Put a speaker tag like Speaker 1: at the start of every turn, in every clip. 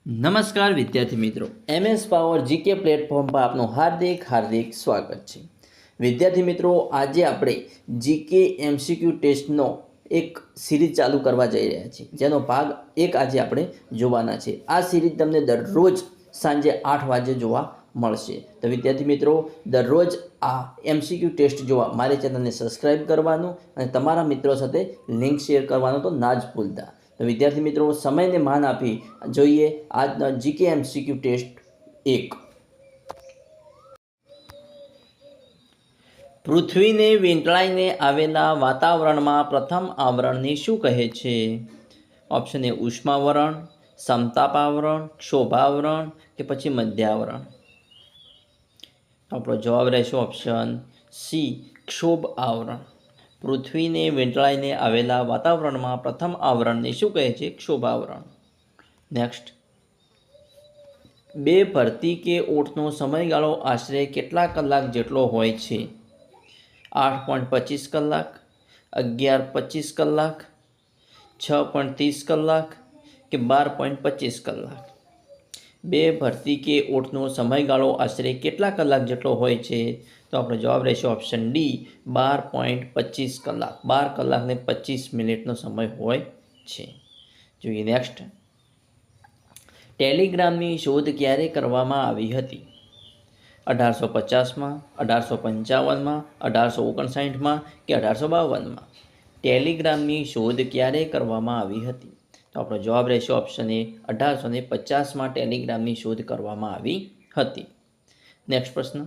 Speaker 1: નમસ્કાર વિદ્યાર્થી મિત્રો, MS પાવર જીકે પ્લેટફોર્મ પર આપનું હાર્દિક સ્વાગત છે। વિદ્યાર્થી મિત્રો, આજે આપણે જીકે MCQ ટેસ્ટનો એક સિરીઝ ચાલુ કરવા જઈ રહ્યા છીએ, જેનો ભાગ 1 આજે આપણે જોવાના છે। આ સિરીઝ તમને દરરોજ સાંજે 8 વાગે જોવા મળશે। તો વિદ્યાર્થી મિત્રો, દરરોજ આ MCQ ટેસ્ટ જોવા મારી ચેનલને સબસ્ક્રાઇબ કરવાનું અને તમારા મિત્રો સાથે લિંક શેર કરવાનું તો ના જ ભૂલતા। તો વિદ્યાર્થી મિત્રો, સમયને માન આપી જોઈએ આજનો જીકે MCQ ટેસ્ટ 1। પૃથ્વીને વીંટળાઈને આવેલા વાતાવરણમાં પ્રથમ આવરણને શું કહે છે? ઓપ્શન એ ઉષ્માવરણ, સમતાપાવરણ, ક્ષોભાવરણ કે પછી મધ્યાવરણ। આપણો જવાબ રહેશે ઓપ્શન સી, ક્ષોભ આવરણ। પૃથ્વીને વીંટળાઈને આવેલા વાતાવરણમાં પ્રથમ આવરણને શું કહે છે? ક્ષોભાવરણ। નેક્સ્ટ, બે ભરતી કે ઓટનો સમયગાળો આશરે કેટલા કલાક જેટલો હોય છે? 8.25 કલાક, 11.25 કલાક, 6.30 કલાક કે 12.25 કલાક? બે ભરતી કે ઓટનો સમયગાળો આશરે કેટલા કલાક જેટલો હોય છે? તો આપણો જવાબ રહેશે ઓપ્શન ડી, 12.25 કલાક। 12 કલાક ને 25 મિનિટનો સમય હોય છે। જોઈએ નેક્સ્ટ, ટેલિગ્રામની શોધ ક્યારે કરવામાં આવી હતી? 1850માં, 1855માં, 1859માં કે 1852માં? ટેલિગ્રામની શોધ ક્યારે કરવામાં આવી હતી? તો આપણો જવાબ રહેશે ઓપ્શન એ, 1850માં ટેલિગ્રામની શોધ કરવામાં આવી હતી। નેક્સ્ટ પ્રશ્ન,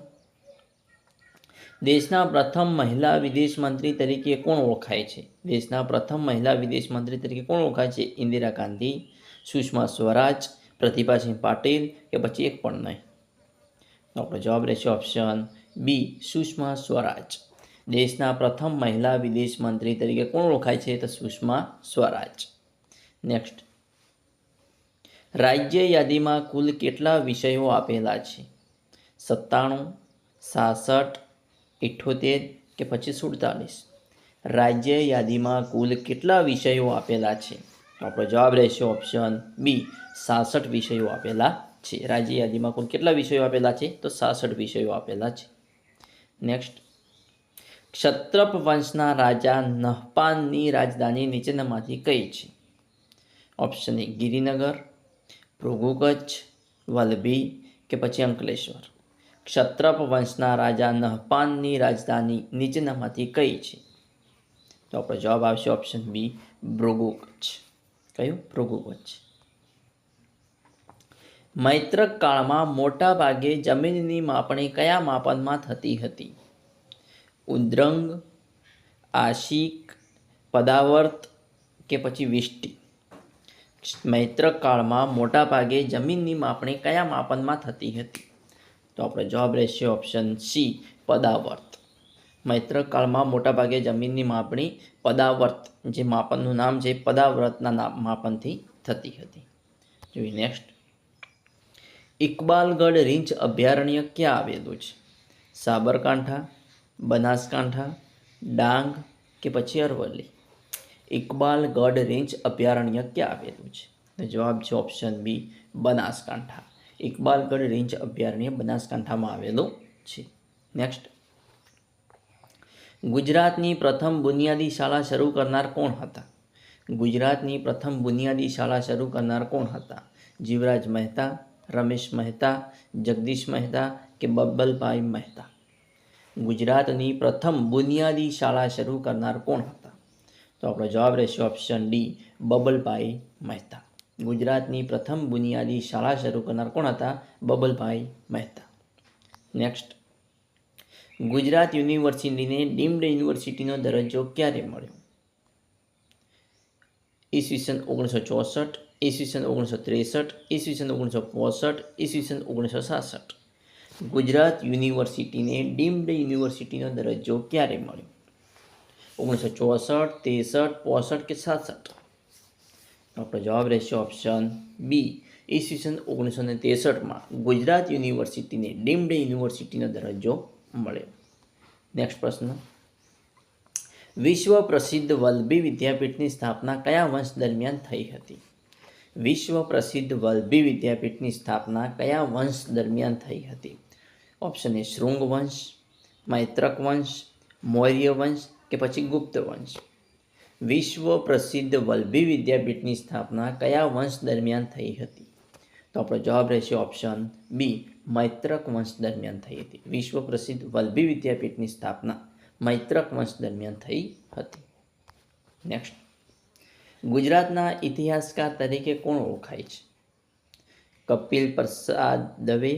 Speaker 1: દેશના પ્રથમ મહિલા વિદેશ મંત્રી તરીકે કોણ ઓળખાય છે? દેશના પ્રથમ મહિલા વિદેશ મંત્રી તરીકે કોણ ઓળખાય છે? ઇન્દિરા ગાંધી, સુષ્મા સ્વરાજ, પ્રતિભાસિંહ પાટીલ કે પછી એક પણ નહીં? આપણો જવાબ રહેશે ઓપ્શન બી, સુષ્મા સ્વરાજ। દેશના પ્રથમ મહિલા વિદેશ મંત્રી તરીકે કોણ ઓળખાય છે? તો સુષ્મા સ્વરાજ। નેક્સ્ટ, રાજ્ય યાદીમાં કુલ કેટલા વિષયો આપેલા છે? 97, 66, 78 કે પછી 47? રાજ્ય યાદીમાં કુલ કેટલા વિષયો આપેલા છે? તો આપણો જવાબ રહેશે ઓપ્શન બી, 66 વિષયો આપેલા છે। રાજ્ય યાદીમાં કુલ કેટલા વિષયો આપેલા છે? તો 66 વિષયો આપેલા છે। નેક્સ્ટ, ક્ષત્રપ વંશના રાજા નહપાનની રાજધાની નીચેનામાંથી કઈ છે? ઓપ્શન એ ગિરિનગર, ભૃગુ કચ્છ, વલભી કે પછી અંકલેશ્વર? ક્ષત્રપ વંશના રાજા નહપાનની રાજધાની નીચેનામાંથી કઈ છે? તો આપણો જવાબ આવશે ઓપ્શન બી, ભૃગુ કચ્છ। કયું? ભૃગુ કચ્છ। મૈત્રક કાળમાં મોટા ભાગે જમીનની માપણી કયા માપનમાં થતી હતી? ઉદ્રંગ, આશિક, પદાવર્ત કે પછી વિષ્ટિ? મૈત્રક કાળમાં મોટા ભાગે જમીનની માપણી કયા માપનમાં થતી હતી? તો આપણો જવાબ રહેશે ઓપ્શન સી, પદાવર્ત। મૈત્રક કાળમાં મોટા ભાગે જમીનની માપણી પદાવર્ત, જે માપનનું નામ છે પદાવર્તના માપનથી થતી હતી। જોઈએ નેક્સ્ટ, ઇકબાલગઢ રીંછ અભયારણ્ય ક્યાં આવેલું છે? સાબરકાંઠા, બનાસકાંઠા, ડાંગ કે પછી અરવલ્લી? ઇકબાલગઢ રીંછ અભયારણ્ય ક્યાં આવેલું છે? તો જવાબ છે ઓપ્શન બી, બનાસકાંઠા। ઇકબાલગઢ રીંછ અભયારણ્ય બનાસકાંઠામાં આવેલું છે। નેક્સ્ટ, ગુજરાતની પ્રથમ બુનિયાદી શાળા શરૂ કરનાર કોણ હતા? ગુજરાતની પ્રથમ બુનિયાદી શાળા શરૂ કરનાર કોણ હતા? જીવરાજ મહેતા, રમેશ મહેતા, જગદીશ મહેતા કે બબ્બલભાઈ મહેતા? ગુજરાતની પ્રથમ બુનિયાદી શાળા શરૂ કરનાર કોણ હતા? તો આપણો જવાબ રહેશે ઓપ્શન ડી, બબલભાઈ મહેતા। ગુજરાતની પ્રથમ બુનિયાદી શાળા શરૂ કરનાર કોણ હતા? બબલભાઈ મહેતા। નેક્સ્ટ, ગુજરાત યુનિવર્સિટીને ડીમ્ડ યુનિવર્સિટીનો દરજ્જો ક્યારે મળ્યો? ઈસવીસન 1964, ઈસવીસન 1963, ઈસવીસન 1965, ઈસવીસન 1966? ગુજરાત યુનિવર્સિટીને ડીમ્ડ યુનિવર્સિટીનો દરજ્જો ક્યારે મળ્યો? 1964, 63, 65 કે 67? આપણો જવાબ રહેશે ઓપ્શન બી, ઈસવીસન 1963માં ગુજરાત યુનિવર્સિટીને ડીમ્ડ યુનિવર્સિટીનો દરજ્જો મળ્યો। નેક્સ્ટ પ્રશ્ન, વિશ્વ પ્રસિદ્ધ વલભી વિદ્યાપીઠની સ્થાપના કયા વંશ દરમિયાન થઈ હતી? વિશ્વ પ્રસિદ્ધ વલ્લભી વિદ્યાપીઠની સ્થાપના કયા વંશ દરમિયાન થઈ હતી? ઓપ્શન એ શૃંગ વંશ, મૈત્રક વંશ, મૌર્ય વંશ કે પછી ગુપ્ત વંશ. વિશ્વ પ્રસિદ્ધ વલ્લભી વિદ્યાપીઠની સ્થાપના કયા વંશ દરમિયાન થઈ હતી? તો આપણો જવાબ રહેશે ઓપ્શન બી, મૈત્રક વંશ દરમિયાન થઈ હતી. વિશ્વ પ્રસિદ્ધ વલ્લભી વિદ્યાપીઠની સ્થાપના મૈત્રક વંશ દરમિયાન થઈ હતી. નેક્સ્ટ, ગુજરાતના ઇતિહાસકાર તરીકે કોણ ઓળખાય છે? કપિલ પ્રસાદ દવે,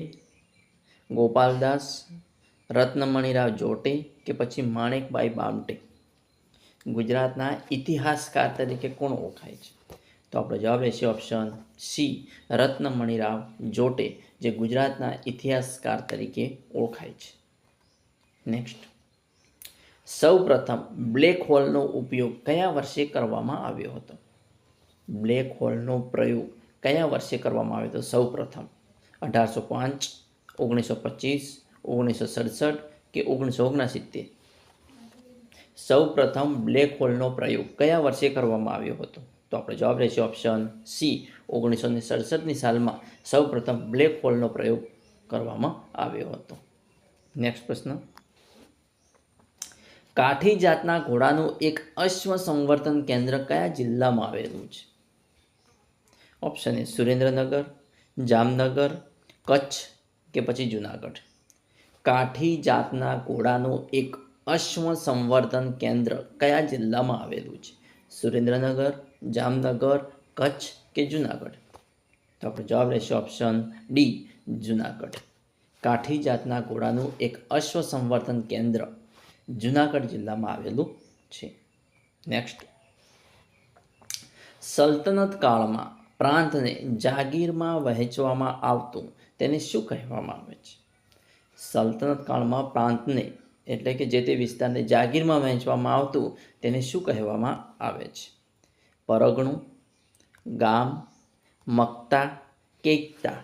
Speaker 1: ગોપાલદાસ, રત્નમણીરાવ જોટે કે પછી માણેકબાઈ બામટે. ગુજરાતના ઇતિહાસકાર તરીકે કોણ ઓળખાય છે? તો આપણો જવાબ રહેશે ઓપ્શન સી, રત્નમણીરાવ જોટે, જે ગુજરાતના ઇતિહાસકાર તરીકે ઓળખાય છે. નેક્સ્ટ, સૌ પ્રથમ બ્લેક હોલનો ઉપયોગ કયા વર્ષે કરવામાં આવ્યો હતો? બ્લેક હોલનો પ્રયોગ કયા વર્ષે કરવામાં આવ્યો હતો? સૌ પ્રથમ 1805, 1925, 1967 કે 1969. સૌ પ્રથમ બ્લેક હોલનો પ્રયોગ કયા વર્ષે કરવામાં આવ્યો હતો? તો આપણો જવાબ રહેશે ઓપ્શન સી, 1967ની સાલમાં સૌ પ્રથમ બ્લેક હોલનો પ્રયોગ કરવામાં આવ્યો હતો. નેક્સ્ટ પ્રશ્ન, કાઠી જાતના ઘોડાનું એક અશ્વ સંવર્ધન કેન્દ્ર કયા જિલ્લામાં આવેલું છે? ઓપ્શન એ સુરેન્દ્રનગર, જામનગર, કચ્છ કે પછી જુનાગઢ. કાઠી જાતના ઘોડાનું એક અશ્વ સંવર્ધન કેન્દ્ર કયા જિલ્લામાં આવેલું છે? સુરેન્દ્રનગર, જામનગર, કચ્છ કે જુનાગઢ. તો આપણો જવાબ રહેશે ઓપ્શન ડી, જુનાગઢ. કાઠી જાતના ઘોડાનું એક અશ્વ સંવર્ધન કેન્દ્ર જુનાગઢ જિલ્લામાં આવેલું છે. નેક્સ્ટ, સલ્તનત કાળમાં પ્રાંતને જાગીરમાં વહેંચવામાં આવતું તેને શું કહેવામાં આવે છે? સલ્તનત કાળમાં પ્રાંતને એટલે કે જે તે વિસ્તારને જાગીરમાં વહેંચવામાં આવતું તેને શું કહેવામાં આવે છે? પરગણું, ગામ, મક્તા કે ઇક્તા.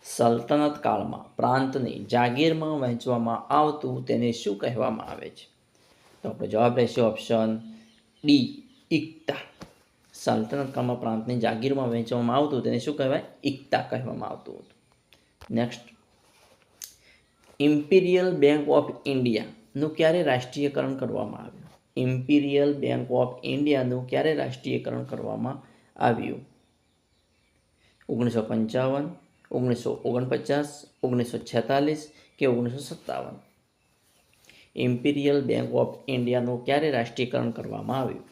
Speaker 1: સલ્તનત કાળમાં પ્રાંતને જાગીરમાં વહેંચવામાં આવતું તેને શું કહેવામાં આવે છે? તો આપણો જવાબ રહેશે ઓપ્શન ડી, ઇક્તા. સલ્તનત કાળમાં પ્રાંતને જાગીરમાં વહેંચવામાં આવતું તેને શું કહેવાય? ઇક્તા કહેવામાં આવતું હતું. નેક્સ્ટ, ઇમ્પિરિયલ બેંક ઓફ ઇન્ડિયાનું ક્યારે રાષ્ટ્રીયકરણ કરવામાં આવ્યું? ઇમ્પિરિયલ બેંક ઓફ ઇન્ડિયાનું ક્યારે રાષ્ટ્રીયકરણ કરવામાં આવ્યું? 1955, 1949, 1946 કે 1957. ઇમ્પિરિયલ બેંક ઓફ ઇન્ડિયાનું ક્યારે રાષ્ટ્રીયકરણ કરવામાં આવ્યું?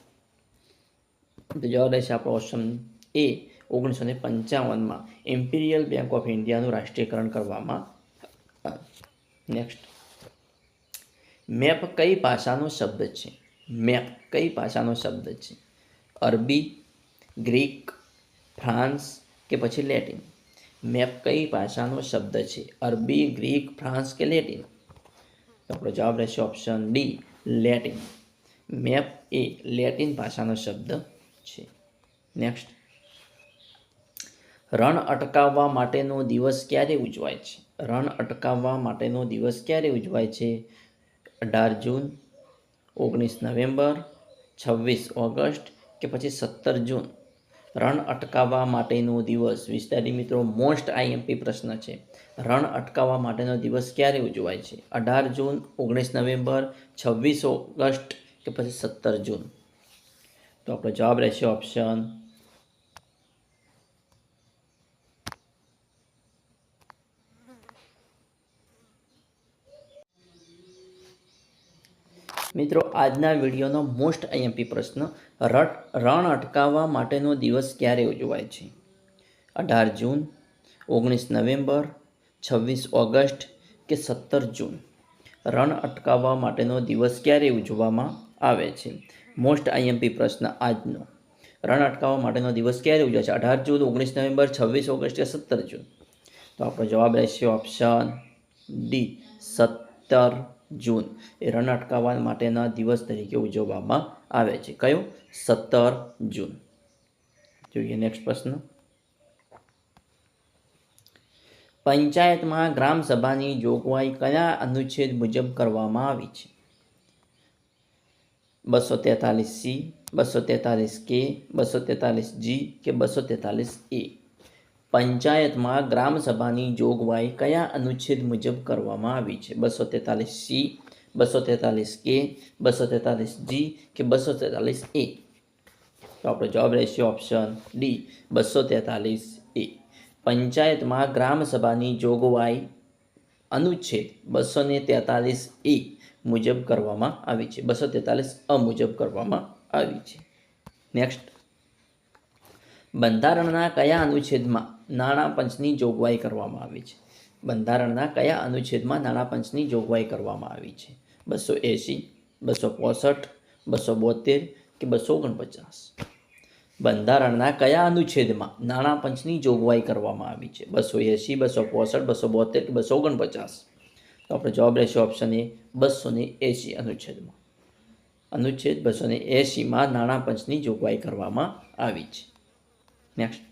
Speaker 1: તો જવાબ રહેશે આપણો ઓપ્શન એ, 1955માં ઇમ્પિરિયલ બેંક ઓફ ઇન્ડિયાનું રાષ્ટ્રીયકરણ કરવામાં આવ્યું. નેક્સ્ટ, મેપ કઈ ભાષાનો શબ્દ છે? મેપ કઈ ભાષાનો શબ્દ છે? અરબી, ગ્રીક, ફ્રાન્સ કે પછી લેટિન. મેપ કઈ ભાષાનો શબ્દ છે? અરબી, ગ્રીક, ફ્રાન્સ કે લેટિન. તો આપણો જવાબ રહેશે ઓપ્શન ડી, લેટિન. મેપ એ લેટિન ભાષાનો શબ્દ છે. નેક્સ્ટ, રણ અટકાવવા માટેનો દિવસ ક્યારે ઉજવાય છે? રણ અટકાવવા માટેનો દિવસ ક્યારે ઉજવાય છે? 18 જૂન, 19 નવેમ્બર, 26 ઓગસ્ટ કે પછી 17 જૂન. રણ અટકાવવા માટેનો દિવસ, વિદ્યાર્થી મિત્રો મોસ્ટ આઈએમપી પ્રશ્ન છે. રણ અટકાવવા માટેનો દિવસ ક્યારે ઉજવાય છે? 18 જૂન, 19 નવેમ્બર, 26 ઓગસ્ટ કે પછી 17 જૂન. તો આપણો જવાબ રહેશે ઓપ્શન મિત્રો આજના વિડીયોનો મોસ્ટ આઈએમપી પ્રશ્ન, રણ અટકાવવા માટેનો દિવસ ક્યારે ઉજવાય છે? 18 જૂન, 19 નવેમ્બર, 26 ઓગસ્ટ કે 17 જૂન. રણ અટકાવવા માટેનો દિવસ ક્યારે ઉજવવામાં આવે છે? મોસ્ટ આઈએમપી પ્રશ્ન આજનો, રણ અટકાવવા માટેનો દિવસ ક્યારે ઉજવાય છે? 18 જૂન, 19 નવેમ્બર, 26 ઓગસ્ટ કે 17 જૂન. તો આપણો જવાબ રહેશે ઓપ્શન ડી, 17 જૂન. એ રણ અટકાવવા માટેના દિવસ તરીકે ઉજવવામાં આવે છે. કયો? 17 જૂન. જોઈએ નેક્સ્ટ પ્રશ્ન, પંચાયતમાં ગ્રામ સભાની જોગવાઈ કયા અનુચ્છેદ મુજબ કરવામાં આવી છે? 243C, 243K, 243G કે 243A? પંચાયતમાં ગ્રામસભાની જોગવાઈ કયા અનુચ્છેદ મુજબ કરવામાં આવી છે? 243C, 243K, 243G કે 243A? તો આપણો જવાબ રહેશે ઓપ્શન ડી, 243A. પંચાયતમાં ગ્રામસભાની જોગવાઈ અનુચ્છેદ 243A મુજબ કરવામાં આવી છે, 243A મુજબ કરવામાં આવી છે. નેક્સ્ટ, બંધારણના કયા અનુચ્છેદમાં નાણાં પંચની જોગવાઈ કરવામાં આવી છે? બંધારણના કયા અનુચ્છેદમાં નાણાં પંચની જોગવાઈ કરવામાં આવી છે? 280, 265, 272 કે 249? બંધારણના કયા અનુચ્છેદમાં નાણાં પંચની જોગવાઈ કરવામાં આવી છે? 280, 265, 272 કે 249? તો આપણો જવાબ રહેશે ઓપ્શન એ, 280 અનુચ્છેદમાં. અનુચ્છેદ 280માં નાણાં પંચની જોગવાઈ કરવામાં આવી છે. નેક્સ્ટ,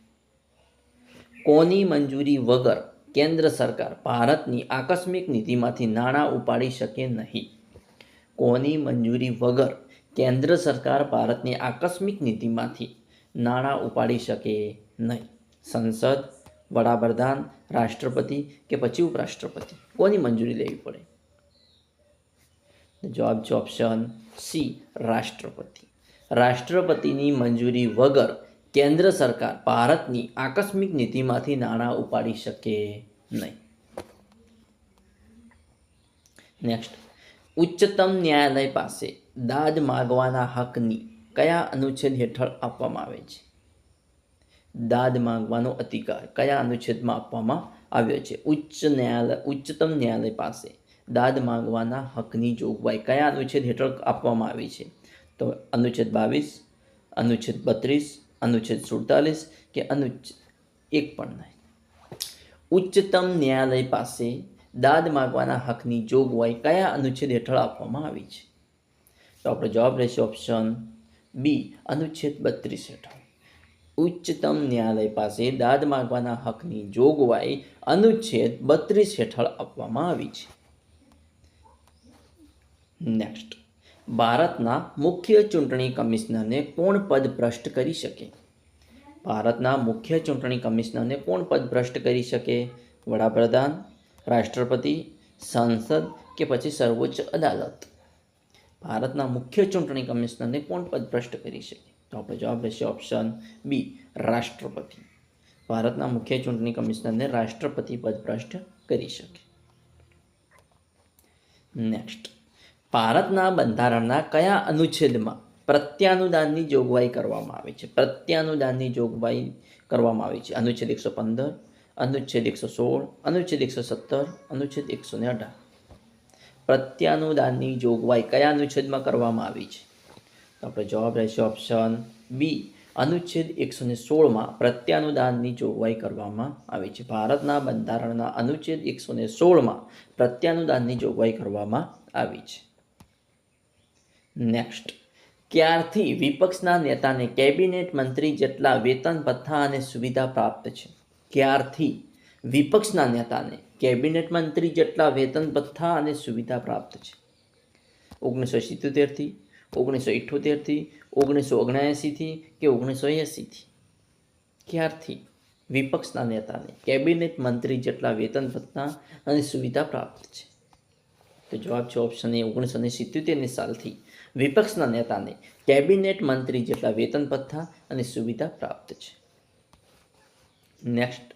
Speaker 1: કોની મંજૂરી વગર કેન્દ્ર સરકાર ભારતની આકસ્મિક નીતિમાંથી નાણાં ઉપાડી શકે નહીં? કોની મંજૂરી વગર કેન્દ્ર સરકાર ભારતની આકસ્મિક નીતિમાંથી નાણાં ઉપાડી શકે નહીં? સંસદ, વડાપ્રધાન, રાષ્ટ્રપતિ કે પછી ઉપરાષ્ટ્રપતિ? કોની મંજૂરી લેવી પડે? જવાબ છે ઓપ્શન સી, રાષ્ટ્રપતિ. રાષ્ટ્રપતિની મંજૂરી વગર કેન્દ્ર સરકાર ભારતની આકસ્મિક નીતિમાંથી નાણાં ઉપાડી શકે નહીં. નેક્સ્ટ, ઉચ્ચતમ ન્યાયાલય પાસે દાદ માગવાના હકની કયા અનુચ્છેદ હેઠળ આપવામાં આવે છે? દાદ માંગવાનો અધિકાર કયા અનુચ્છેદમાં આપવામાં આવ્યો છે? ઉચ્ચતમ ન્યાયાલય પાસે દાદ માંગવાના હકની જોગવાઈ કયા અનુચ્છેદ હેઠળ આપવામાં આવી છે? તો અનુચ્છેદ 22, અનુચ્છેદ 32, અનુચ્છેદ 47 કે અનુચ્છેદ 1 પણ નહીં. ઉચ્ચતમ ન્યાયાલય પાસે દાદ માંગવાના હકની જોગવાઈ કયા અનુચ્છેદ હેઠળ આપવામાં આવી છે? તો આપણો જવાબ રહેશે ઓપ્શન બી, અનુચ્છેદ 32 હેઠળ. ઉચ્ચતમ ન્યાયાલય પાસે દાદ માંગવાના હકની જોગવાઈ અનુચ્છેદ 32 હેઠળ આપવામાં આવી છે. નેક્સ્ટ, ભારતના મુખ્ય ચૂંટણી કમિશનરને કોણ પદ ભ્રષ્ટ કરી શકે? ભારતના મુખ્ય ચૂંટણી કમિશનરને કોણ પદ ભ્રષ્ટ કરી શકે? વડાપ્રધાન, રાષ્ટ્રપતિ, સંસદ કે પછી સર્વોચ્ચ અદાલત? ભારતના મુખ્ય ચૂંટણી કમિશનરને કોણ પદ ભ્રષ્ટ કરી શકે? તો આપણો જવાબ રહેશે ઓપ્શન બી, રાષ્ટ્રપતિ. ભારતના મુખ્ય ચૂંટણી કમિશનરને રાષ્ટ્રપતિ પદ ભ્રષ્ટ કરી શકે. નેક્સ્ટ, ભારતના બંધારણના કયા અનુચ્છેદમાં પ્રત્યાનુદાનની જોગવાઈ કરવામાં આવી છે? પ્રત્યાનુદાનની જોગવાઈ કરવામાં આવી છે. અનુચ્છેદ 115, અનુચ્છેદ 116, અનુચ્છેદ 117, અનુચ્છેદ 118? પ્રત્યાનુદાનની જોગવાઈ કયા અનુચ્છેદમાં કરવામાં આવી છે? તો આપણો જવાબ રહેશે ઓપ્શન બી, અનુચ્છેદ 116માં પ્રત્યાનુદાનની જોગવાઈ કરવામાં આવી છે. ભારતના બંધારણના અનુચ્છેદ 116માં પ્રત્યાનુદાનની જોગવાઈ કરવામાં આવી છે. નેક્સ્ટ, ક્યારથી વિપક્ષના નેતાને કેબિનેટ મંત્રી જેટલા વેતન ભથ્થા અને સુવિધા પ્રાપ્ત છે? ક્યારથી વિપક્ષના નેતાને કેબિનેટ મંત્રી જેટલા વેતન ભથ્થા અને સુવિધા પ્રાપ્ત છે? 1977થી, 1978થી, 1979થી કે 1980થી? ક્યારથી વિપક્ષના નેતાને કેબિનેટ મંત્રી જેટલા વેતન ભથ્થા અને સુવિધા પ્રાપ્ત છે? તો જવાબ છે ઓપ્શન એ, 1977ની સાલથી વિપક્ષના નેતાને કેબિનેટ મંત્રી જેટલા વેતન ભથ્થા અને સુવિધા પ્રાપ્ત છે. નેક્સ્ટ,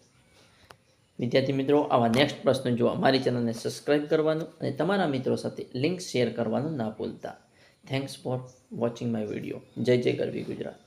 Speaker 1: વિદ્યાર્થી મિત્રો, આવા નેક્સ્ટ પ્રશ્નો જોવા અમારી ચેનલને સબસ્ક્રાઇબ કરવાનું અને તમારા મિત્રો સાથે લિંક શેર કરવાનું ના ભૂલતા. Thanks for watching my video. જય જય ગરવી ગુજરાત.